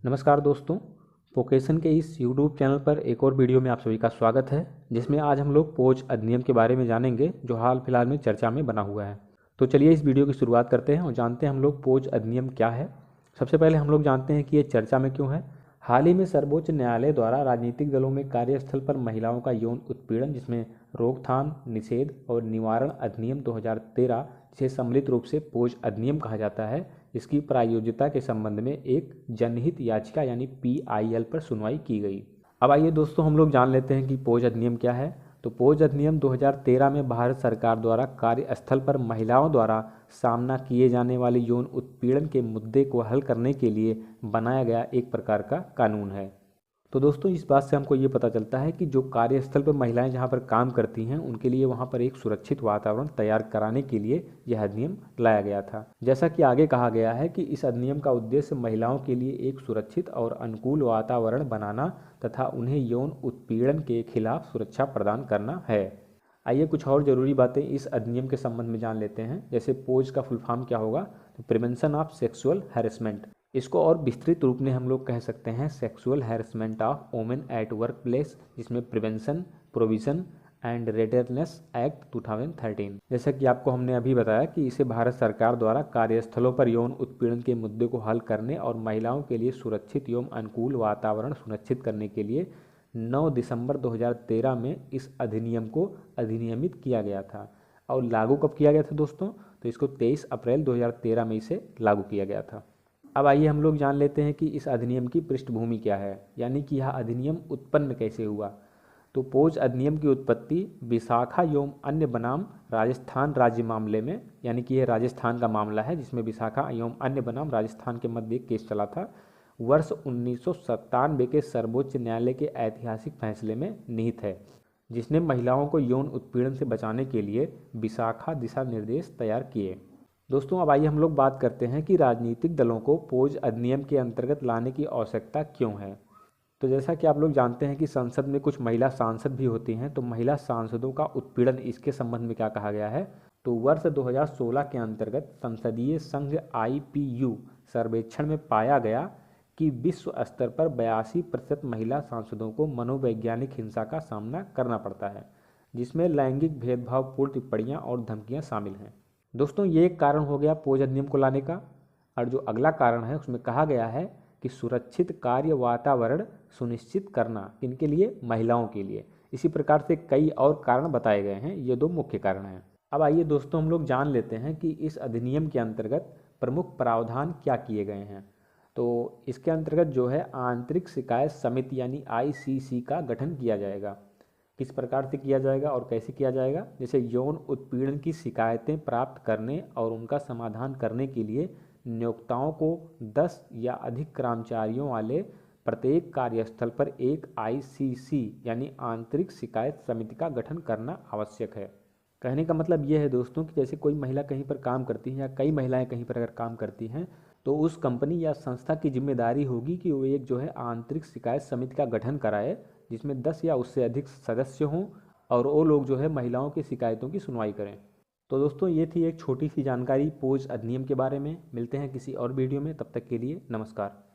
नमस्कार दोस्तों, वोकेशन के इस यूट्यूब चैनल पर एक और वीडियो में आप सभी का स्वागत है, जिसमें आज हम लोग पोज अधिनियम के बारे में जानेंगे जो हाल फिलहाल में चर्चा में बना हुआ है। तो चलिए इस वीडियो की शुरुआत करते हैं और जानते हैं हम लोग पोज अधिनियम क्या है। सबसे पहले हम लोग जानते हैं कि ये चर्चा में क्यों है। हाल ही में सर्वोच्च न्यायालय द्वारा राजनीतिक दलों में कार्यस्थल पर महिलाओं का यौन उत्पीड़न, जिसमें रोकथाम, निषेध और निवारण अधिनियम 2013, जिसे सम्मिलित रूप से पोज अधिनियम कहा जाता है, इसकी प्रायोज्यता के संबंध में एक जनहित याचिका यानी PIL पर सुनवाई की गई। अब आइए दोस्तों हम लोग जान लेते हैं कि पोज अधिनियम क्या है। तो पोज अधिनियम 2013 में भारत सरकार द्वारा कार्यस्थल पर महिलाओं द्वारा सामना किए जाने वाले यौन उत्पीड़न के मुद्दे को हल करने के लिए बनाया गया एक प्रकार का कानून है। तो दोस्तों इस बात से हमको ये पता चलता है कि जो कार्यस्थल पर महिलाएं जहां पर काम करती हैं उनके लिए वहां पर एक सुरक्षित वातावरण तैयार कराने के लिए यह अधिनियम लाया गया था। जैसा कि आगे कहा गया है कि इस अधिनियम का उद्देश्य महिलाओं के लिए एक सुरक्षित और अनुकूल वातावरण बनाना तथा उन्हें यौन उत्पीड़न के खिलाफ सुरक्षा प्रदान करना है। आइए कुछ और ज़रूरी बातें इस अधिनियम के संबंध में जान लेते हैं। जैसे पोज का फुल फॉर्म क्या होगा, तो प्रिवेंशन ऑफ सेक्सुअल हैरेसमेंट। इसको और विस्तृत रूप में हम लोग कह सकते हैं sexual harassment of women at work place, जिसमें prevention, provision and redressal act 2013। जैसा कि आपको हमने अभी बताया कि इसे भारत सरकार द्वारा कार्यस्थलों पर यौन उत्पीड़न के मुद्दे को हल करने और महिलाओं के लिए सुरक्षित एवं अनुकूल वातावरण सुनिश्चित करने के लिए 9 दिसंबर 2013 में इस अधिनियम को अधिनियमित किया गया था। और लागू कब किया गया था दोस्तों, तो इसको 23 अप्रैल 2013 में इसे लागू किया गया था। अब आइए हम लोग जान लेते हैं कि इस अधिनियम की पृष्ठभूमि क्या है, यानी कि यह अधिनियम उत्पन्न कैसे हुआ। तो पोज अधिनियम की उत्पत्ति विशाखा एवं अन्य बनाम राजस्थान राज्य मामले में, यानी कि यह राजस्थान का मामला है जिसमें विशाखा एवं अन्य बनाम राजस्थान के मध्य एक केस चला था, वर्ष 1997 के सर्वोच्च न्यायालय के ऐतिहासिक फैसले में निहित है, जिसने महिलाओं को यौन उत्पीड़न से बचाने के लिए विशाखा दिशा निर्देश तैयार किए। दोस्तों अब आइए हम लोग बात करते हैं कि राजनीतिक दलों को पोज अधिनियम के अंतर्गत लाने की आवश्यकता क्यों है। तो जैसा कि आप लोग जानते हैं कि संसद में कुछ महिला सांसद भी होती हैं, तो महिला सांसदों का उत्पीड़न, इसके संबंध में क्या कहा गया है, तो वर्ष 2016 के अंतर्गत संसदीय संघ IPU सर्वेक्षण में पाया गया कि विश्व स्तर पर 82% महिला सांसदों को मनोवैज्ञानिक हिंसा का सामना करना पड़ता है, जिसमें लैंगिक भेदभावपूर्ण टिप्पणियां और धमकियां शामिल हैं। दोस्तों ये एक कारण हो गया पोज अधिनियम को लाने का। और जो अगला कारण है उसमें कहा गया है कि सुरक्षित कार्य वातावरण सुनिश्चित करना, इनके लिए, महिलाओं के लिए। इसी प्रकार से कई और कारण बताए गए हैं, ये दो मुख्य कारण हैं। अब आइए दोस्तों हम लोग जान लेते हैं कि इस अधिनियम के अंतर्गत प्रमुख प्रावधान क्या किए गए हैं। तो इसके अंतर्गत जो है आंतरिक शिकायत समिति यानी ICC का गठन किया जाएगा। किस प्रकार से किया जाएगा और कैसे किया जाएगा, जैसे यौन उत्पीड़न की शिकायतें प्राप्त करने और उनका समाधान करने के लिए नियोक्ताओं को 10 या अधिक कर्मचारियों वाले प्रत्येक कार्यस्थल पर एक ICC यानी आंतरिक शिकायत समिति का गठन करना आवश्यक है। कहने का मतलब यह है दोस्तों कि जैसे कोई महिला कहीं पर काम करती है या कई महिलाएं कहीं पर अगर काम करती हैं, तो उस कंपनी या संस्था की जिम्मेदारी होगी कि वो एक जो है आंतरिक शिकायत समिति का गठन कराए, जिसमें 10 या उससे अधिक सदस्य हों और वो लोग जो है महिलाओं की शिकायतों की सुनवाई करें। तो दोस्तों ये थी एक छोटी सी जानकारी पोज अधिनियम के बारे में। मिलते हैं किसी और वीडियो में, तब तक के लिए नमस्कार।